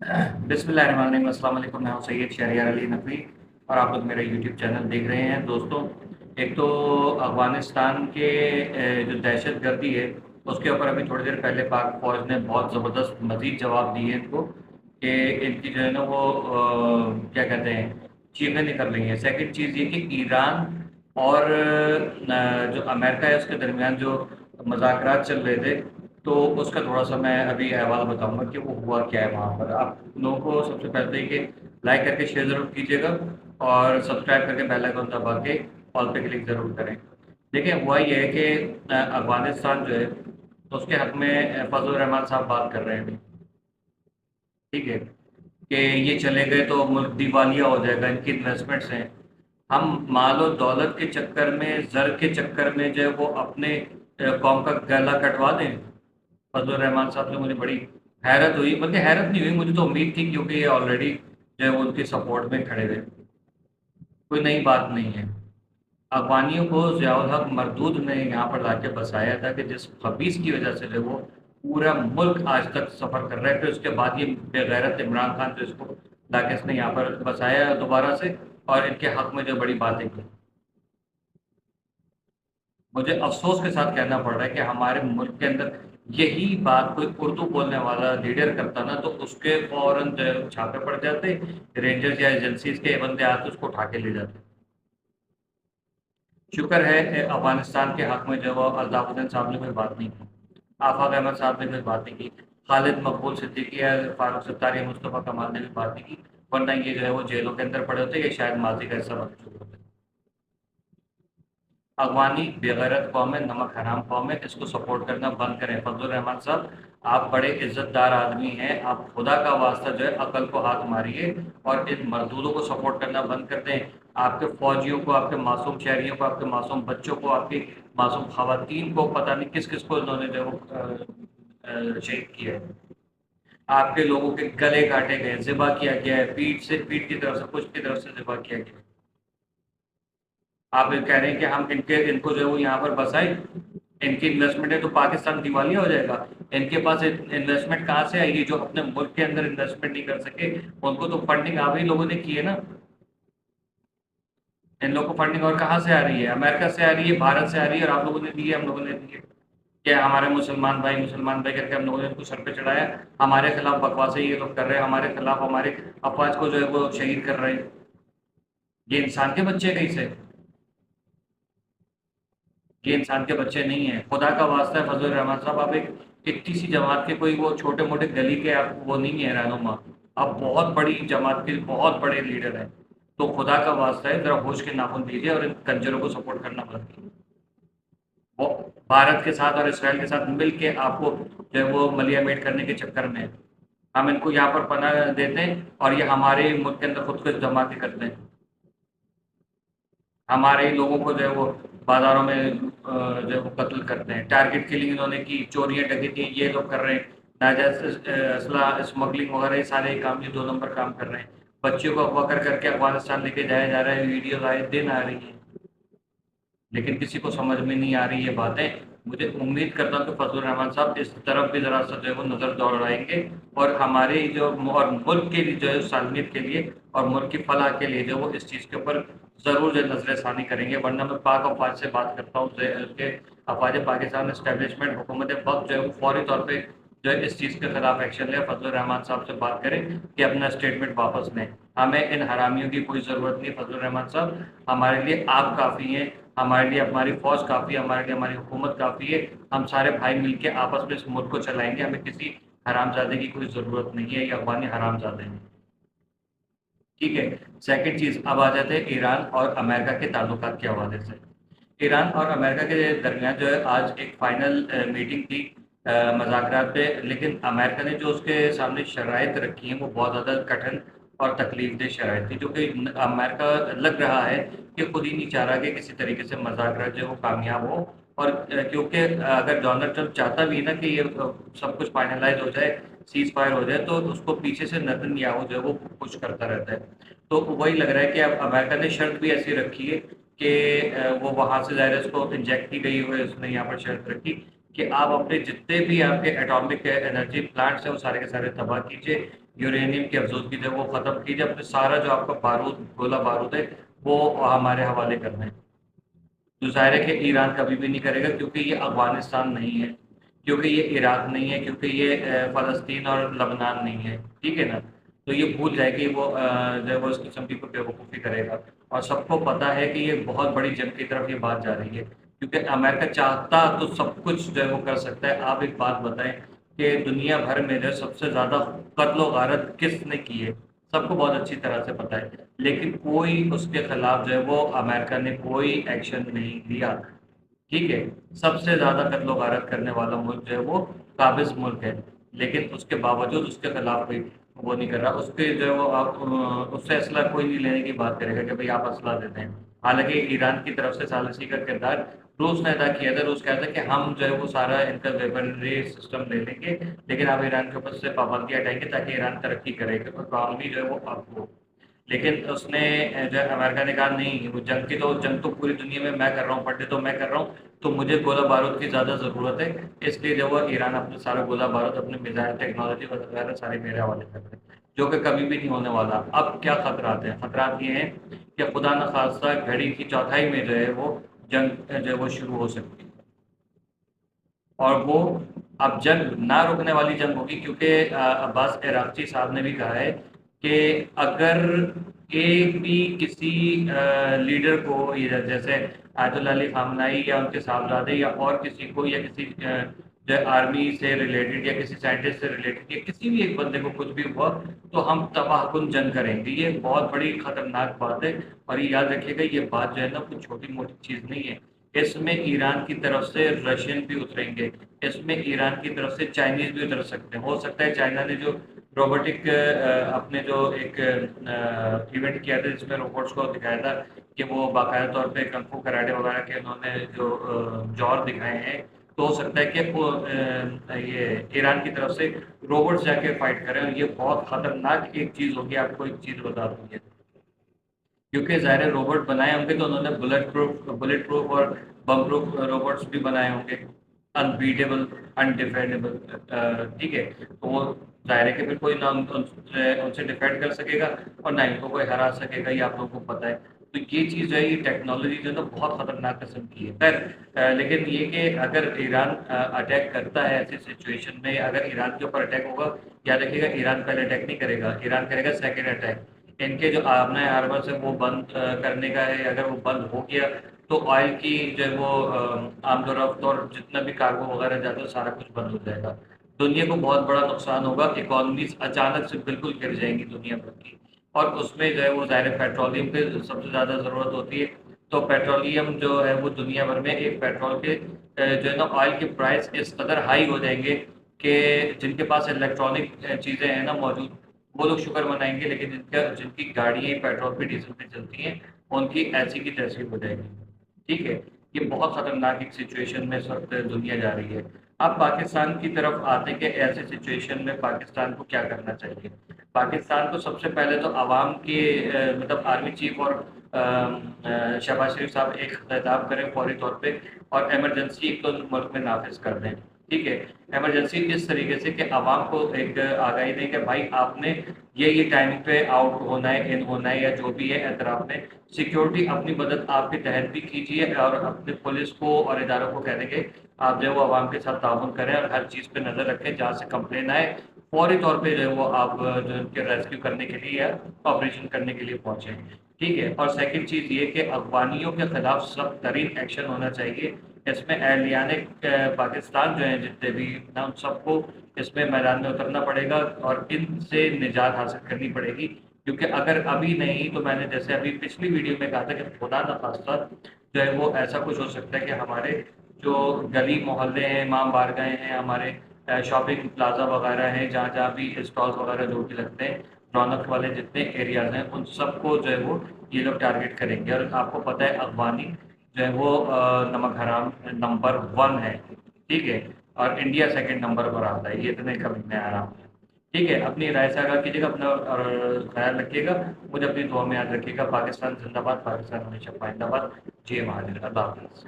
بسم اللہ الرحمن الرحیم، السلام علیکم۔ میں ہوں سید شہریار علی نقوی اور آپ لوگ میرا یوٹیوب چینل دیکھ رہے ہیں۔ دوستوں، ایک تو افغانستان کے جو دہشت گردی ہے اس کے اوپر ابھی تھوڑی دیر پہلے پاک فوج نے بہت زبردست مزید جواب دیے ان کو کہ ان کی جو ہے نا وہ کیا کہتے ہیں، چیخیں نکل رہی ہیں۔ سیکنڈ چیز یہ کہ ایران اور جو امریکہ ہے اس کے درمیان جو مذاکرات چل رہے تھے، تو اس کا تھوڑا سا میں ابھی احوال بتاؤں گا کہ وہ ہوا کیا ہے وہاں پر۔ آپ لوگوں کو سب سے پہلے ہی کہ لائک کر کے شیئر ضرور کیجیے گا اور سبسکرائب کر کے بیل آئیکن دبا کے آل پہ کلک ضرور کریں۔ دیکھیں، ہوا یہ ہے کہ افغانستان جو ہے اس کے حق میں فضل الرحمان صاحب بات کر رہے ہیں ابھی، ٹھیک ہے، کہ یہ چلے گئے تو ملک دیوالیہ ہو جائے گا، ان کی انویسٹمنٹس ہیں۔ ہم مال و دولت کے چکر میں، زر کے چکر میں جو ہے وہ اپنے قوم کا گلا کٹوا دیں۔ فضل الرحمان صاحب سے مجھے بڑی حیرت ہوئی، بلکہ حیرت نہیں ہوئی، مجھے تو امید تھی کیونکہ یہ آلریڈی جو ہے وہ ان کے سپورٹ میں کھڑے ہوئے، کوئی نئی بات نہیں ہے۔ افغانیوں کو ضیاء الحق مردود نے یہاں پر لا کے بسایا تھا کہ جس خبیث کی وجہ سے جو وہ پورا ملک آج تک سفر کر رہا ہے، پھر اس کے بعد یہ بے غیرت عمران خان جو اس کو لا کے اس نے یہاں پر بسایا دوبارہ سے اور ان کے حق میں جو بڑی باتیں کی۔ مجھے افسوس کے ساتھ کہنا پڑ رہا ہے کہ ہمارے ملک کے اندر یہی بات کوئی اردو بولنے والا لیڈر کرتا نا تو اس کے فوراً جو ہے چھاپے پڑ جاتے، رینجرز یا ایجنسیز کے بندے آتے اس کو اٹھا کے لے جاتے۔ شکر ہے کہ افغانستان کے حق میں جو ہے وہ الطاف حسین صاحب نے کوئی بات نہیں کی، آفاق احمد صاحب نے کوئی بات نہیں کی، خالد مقبول صدیقی یا فاروق ستار یا مصطفیٰ کمال نے بھی بات نہیں کی، ورنہ یہ جو ہے وہ جیلوں کے اندر پڑے ہوتے، یہ شاید ماضی کا حصہ بن چکے ہوتے۔ افغانی بےغیرت قوم ہے، نمک حرام قوم ہے، اس کو سپورٹ کرنا بند کریں۔ فضل الرحمان صاحب، آپ بڑے عزت دار آدمی ہیں، آپ خدا کا واسطہ جو ہے عقل کو ہاتھ ماریے اور ان مردودوں کو سپورٹ کرنا بند کر دیں۔ آپ کے فوجیوں کو، آپ کے معصوم شہریوں کو، آپ کے معصوم بچوں کو، آپ کی معصوم خواتین کو، پتہ نہیں کس کس کو انہوں نے جو ہے وہ شہید کیا ہے۔ آپ کے لوگوں کے گلے کاٹے گئے، ذبح کیا گیا ہے، پیٹ کی طرف سے، پشت کی طرف سے ذبح کیا گیا ہے۔ آپ کہہ رہے ہیں کہ ہم ان کو جو ہے وہ یہاں پر بسائیں، ان کی انویسٹمنٹ ہے تو پاکستان دیوالیہ ہو جائے گا۔ ان کے پاس انویسٹمنٹ کہاں سے آئے گی؟ جو اپنے ملک کے اندر انویسٹمنٹ نہیں کر سکے ان کو تو فنڈنگ آپ ہی لوگوں نے کی ہے نا۔ ان لوگوں کو فنڈنگ اور کہاں سے آ رہی ہے؟ امریکہ سے آ رہی ہے، بھارت سے آ رہی ہے، اور آپ لوگوں نے دی ہے، ہم لوگوں نے دی ہے کہ ہمارے مسلمان بھائی کر کے ہم لوگوں نے ان کو سر پہ چڑھایا، ہمارے خلاف بکواسیں یہ لوگ کر رہے ہیں، ہمارے خلاف ہمارے افواج کو جو ہے وہ شہید کر رہے ہیں۔ یہ انسان کے بچے کہیں سے؟ یہ انسان کے بچے نہیں ہیں، خدا کا واسطہ ہے فضل الرحمان صاحب، آپ ایک اتنی سی جماعت کے کوئی وہ چھوٹے موٹے گلی کے آپ وہ نہیں ہیں رہنما، آپ بہت بڑی جماعت کے بہت بڑے لیڈر ہیں، تو خدا کا واسطہ ہے ذرا ہوش کے ناخن دیجیے اور ان کنجروں کو سپورٹ کرنا بند کیجیے۔ وہ بھارت کے ساتھ اور اسرائیل کے ساتھ مل کے آپ کو جو ہے وہ ملیا میٹ کرنے کے چکر میں ہیں۔ ہم ان کو یہاں پر پناہ دیتے ہیں اور یہ ہمارے ملک کے اندر خود کو دھماکے کرتے ہیں، ہمارے لوگوں کو جو ہے وہ بازاروں میں جو ہے وہ قتل کرتے ہیں، ٹارگٹ کلنگ انہوں نے کی، چوریاں ڈکیتیاں یہ لوگ کر رہے ہیں، ناجائز اسلحہ اسمگلنگ وغیرہ، یہ سارے کام یہ 2 نمبر کام کر رہے ہیں۔ بچیوں کو اغوا کر کے افغانستان لے کے جایا جا رہا ہے، ویڈیوز آئے دن آ رہی ہیں، لیکن کسی کو سمجھ میں نہیں آ رہی یہ باتیں۔ مجھے امید کرتا ہوں کہ فضل الرحمان صاحب اس طرف بھی ذرا سا جو ہے وہ نظر دوڑائیں گے اور ہمارے جو اور ملک کے لیے جو ہے سالمیت کے لیے اور ملک کی فلاح کے لیے جو وہ اس چیز کے اوپر ضرور جو ہے نظر ثانی کریں گے، ورنہ میں پاک افواج سے بات کرتا ہوں کہ افواج پاکستان اسٹیبلشمنٹ حکومت وقت جو ہے وہ فوری طور پہ جو ہے اس چیز کے خلاف ایکشن لے، فضل الرحمان صاحب سے بات کریں کہ اپنا اسٹیٹمنٹ واپس لیں۔ ہمیں ان حرامیوں کی کوئی ضرورت نہیں فضل الرحمان صاحب، ہمارے لیے آپ کافی ہیں، ہمارے لیے ہماری فوج کافی ہے، ہمارے لیے ہماری حکومت کافی ہے، ہم سارے بھائی مل کے آپس میں اس ملک کو چلائیں گے، ہمیں کسی حرام زادے کی کوئی ضرورت نہیں ہے، یہ افغانی حرام زادے ہیں، ٹھیک ہے۔ سیکنڈ چیز، اب آ جاتے ہیں ایران اور امریکہ کے تعلقات کے حوالے سے۔ ایران اور امریکہ کے درمیان جو ہے آج ایک فائنل میٹنگ تھی مذاکرات پہ، لیکن امریکہ نے جو اس کے سامنے شرائط رکھی ہیں وہ بہت زیادہ کٹھن اور تکلیف دہ شرائط تھی، جو کہ امریکہ لگ رہا ہے کہ خود ہی نہیں چاہ رہا کہ کسی طریقے سے مذاکرات جو ہے وہ کامیاب ہو، اور کیونکہ اگر ڈونلڈ ٹرمپ چاہتا بھی ہے نا کہ یہ سب کچھ فائنلائز ہو جائے، سیز فائر ہو جائے، تو اس کو پیچھے سے نتن یاہو جو ہے وہ پش کرتا رہتا ہے۔ تو وہی لگ رہا ہے کہ اب امریکہ نے شرط بھی ایسی رکھی ہے کہ وہ وہاں سے ظاہر ہے اس کو انجیکٹ کی گئی ہوئی، اس نے یہاں پر شرط رکھی کہ آپ اپنے جتنے بھی آپ کے ایٹامک انرجی پلانٹس ہیں وہ سارے کے سارے تباہ کیجیے، یورینیم کی افزودگی جو ہے وہ ختم کیجیے، اپنے سارا جو آپ کا بارود گولہ بارود ہے وہ ہمارے حوالے کرنا ہے۔ تو ظاہر ہے کہ ایران کبھی بھی نہیں کرے گا، کیونکہ یہ افغانستان نہیں ہے، کیونکہ یہ عراق نہیں ہے، کیونکہ یہ فلسطین اور لبنان نہیں ہے، ٹھیک ہے نا؟ تو یہ بھول جائے کہ وہ جو ہے وہ اس قسم کی کوئی بیوقوفی کرے گا، اور سب کو پتا ہے کہ یہ بہت بڑی جنگ کی طرف یہ بات جا رہی ہے، کیونکہ امریکہ چاہتا تو سب کچھ جو ہے وہ کر سکتا ہے۔ آپ ایک بات بتائیں کہ دنیا بھر میں جو ہے سب سے زیادہ قتل و غارت کس نے کی ہے؟ سب کو بہت اچھی طرح سے پتا ہے، لیکن کوئی اس کے خلاف جو ہے وہ امریکہ نے کوئی ایکشن نہیں لیا، ٹھیک ہے؟ سب سے زیادہ قتل و غارت کرنے والا ملک جو ہے وہ قابض ملک ہے، لیکن اس کے باوجود اس کے خلاف کوئی وہ نہیں کر رہا، اس کے جو ہے وہ آپ اس سے اسلحہ کوئی نہیں لینے کی بات کرے گا کہ بھائی آپ اسلحہ دیتے ہیں۔ حالانکہ ایران کی طرف سے ثالثی کا کردار روس نے ادا کیا تھا، روس کہتا ہے کہ ہم جو ہے وہ سارا ان کا ویپنری سسٹم لے لیں گے، لیکن آپ ایران کے اوپر سے پابندیاں ہٹائیں گے تاکہ ایران ترقی کرے گا، اکانومی جو ہے وہ آپ کو۔ لیکن اس نے جو ہے امریکہ نے کہا نہیں، وہ جنگ تو پوری دنیا میں کر رہا ہوں، پڑھتے تو میں کر رہا ہوں، تو مجھے گولہ بارود کی زیادہ ضرورت ہے، اس لیے جو وہ ایران اپنے سارا گولہ بارود، اپنے میزائل ٹیکنالوجی وغیرہ سارے میرے حوالے کر رہے ہیں، جو کہ کبھی بھی نہیں ہونے والا۔ اب کیا خطرات ہیں؟ خطرات یہ ہیں کہ خدا نخواستہ گھڑی کی چوتھائی میں جو ہے وہ جنگ جو ہے وہ شروع ہو سکتی ہے، اور وہ اب جنگ نہ روکنے والی جنگ ہوگی، کیونکہ عباس عراقچی صاحب نے بھی کہا ہے کہ اگر ایک بھی کسی لیڈر کو، جیسے آیت اللہ علی خامنائی یا ان کے صاحبزادے یا اور کسی کو، یا کسی جو آرمی سے ریلیٹڈ یا کسی سائنٹسٹ سے ریلیٹڈ یا کسی بھی ایک بندے کو کچھ بھی ہوا تو ہم تباہ کن جنگ کریں گے، یہ بہت بڑی خطرناک بات ہے۔ اور یہ یاد رکھیے گا، یہ بات جو ہے نا کوئی چھوٹی موٹی چیز نہیں ہے، اس میں ایران کی طرف سے رشین بھی اتریں گے، اس میں ایران کی طرف سے چائنیز بھی اتر سکتے ہیں۔ ہو سکتا ہے چائنا نے جو روبوٹک اپنے جو ایک ایونٹ کیا تھا جس میں روبوٹس کو دکھایا تھا کہ وہ باقاعدہ طور پہ کنفو کراٹے وغیرہ کے انہوں نے جو جوہر دکھائے ہیں، تو ہو سکتا ہے کہ وہ یہ ایران کی طرف سے روبوٹس جا کے فائٹ کریں، اور یہ بہت خطرناک ایک چیز ہوگی۔ آپ کو ایک چیز بتا دوں گی، کیونکہ ظاہر روبوٹ بنائے ہوں گے تو انہوں نے بلٹ پروف اور بم پروف روبوٹس بھی بنائے ہوں گے، انبیٹیبل، انڈیفینڈیبل، ٹھیک ہے؟ تو وہ ظاہر ہے کہ پھر کوئی نہ ان سے ڈیفینڈ کر سکے گا اور نہ ان کو کوئی ہرا سکے گا، یہ آپ لوگوں کو پتہ ہے۔ تو یہ چیز جو ہے، یہ ٹیکنالوجی جو ہے نا بہت خطرناک قسم کی ہے۔ خیر لیکن یہ کہ اگر ایران اٹیک کرتا ہے ایسی سچویشن میں، اگر ایران کے اوپر اٹیک ہوگا، یاد رکھیے گا ایران پہلے اٹیک نہیں کرے گا، ایران کرے گا سیکنڈ اٹیک۔ ان کے جو آبنائے ہاربرس ہے وہ بند کرنے کا ہے، اگر وہ بند ہو گیا تو آئل کی جو ہے وہ آمد و رفت اور جتنا بھی کارگو وغیرہ جاتا ہے سارا کچھ بند ہو جائے گا، دنیا کو بہت بڑا نقصان ہوگا، اکانومیز اچانک سے بالکل گر جائیں گی دنیا بھر کی، اور اس میں جو ہے وہ ظاہر پیٹرولیم کی سب سے زیادہ ضرورت ہوتی ہے۔ تو پیٹرولیم جو ہے وہ دنیا بھر میں ایک پیٹرول کے جو ہے نا آئل کے پرائس اس قدر ہائی ہو جائیں گے کہ جن کے پاس الیکٹرانک چیزیں ہیں نا موجود، وہ لوگ شکر منائیں گے، لیکن جن کی گاڑیاں پیٹرول پہ ڈیزل پہ چلتی ہیں ان کی ایسی کی تیسی ہو جائے گی، ٹھیک ہے؟ یہ بہت خطرناک ایک سچویشن میں اس وقت دنیا جا رہی ہے۔ اب پاکستان کی طرف آتے کہ ایسے سچویشن میں پاکستان کو کیا کرنا چاہیے۔ پاکستان کو سب سے پہلے تو عوام کے مطلب آرمی چیف اور شہباز شریف صاحب ایک خطاب کریں فوری طور پہ، اور ایمرجنسی ایک تو ملک میں نافذ کر دیں، ٹھیک ہے؟ ایمرجنسی اس طریقے سے کہ عوام کو ایک آگاہی دیں کہ بھائی آپ نے یہ ٹائمنگ پہ آؤٹ ہونا ہے، ان ہونا ہے، یا جو بھی ہے اعتراف میں سیکیورٹی اپنی مدد آپ کے تحت بھی کیجیے، اور اپنے پولیس کو اور اداروں کو کہہ دیں کہ آپ جو ہے وہ عوام کے ساتھ تعاون کریں اور ہر چیز پہ نظر رکھیں، جہاں سے کمپلین آئے فوری طور پہ جو ہے وہ آپ جو ان کے ریسکیو کرنے کے لیے یا آپریشن کرنے کے لیے پہنچیں، ٹھیک ہے؟ اور سیکنڈ چیز یہ کہ افغانیوں کے خلاف سخت ترین ایکشن ہونا چاہیے، اس میں اہلیان پاکستان جو ہیں جتنے بھی نا ان سب کو اس میں میدان میں اترنا پڑے گا اور ان سے نجات حاصل کرنی پڑے گی، کیونکہ اگر ابھی نہیں تو میں نے جیسے ابھی پچھلی ویڈیو میں کہا تھا کہ خدا نخواستہ جو ہے وہ ایسا کچھ ہو سکتا ہے کہ ہمارے جو گلی محلے ہیں، امام بارگاہیں ہیں، ہمارے شاپنگ پلازا وغیرہ ہیں، جہاں جہاں بھی اسٹالس وغیرہ جو بھی لگتے ہیں، رونق والے جتنے ایریاز ہیں، ان سب کو جو ہے وہ یہ لوگ ٹارگیٹ کریں گے۔ اور آپ کو پتہ ہے افغانی جو ہے وہ نمک حرام نمبر 1 ہے، ٹھیک ہے؟ اور انڈیا سیکنڈ نمبر پر آتا ہے، یہ اتنے کمی میں آرام ہے، ٹھیک ہے؟ اپنی رائے سے آگاہ کیجیے گا، اپنا خیال رکھیے گا، مجھے اپنی دعا میں یاد رکھیے گا۔ پاکستان زندہ باد، پاکستان ہمیشہ پائندہ باد، جے مہاجر، اللہ حافظ۔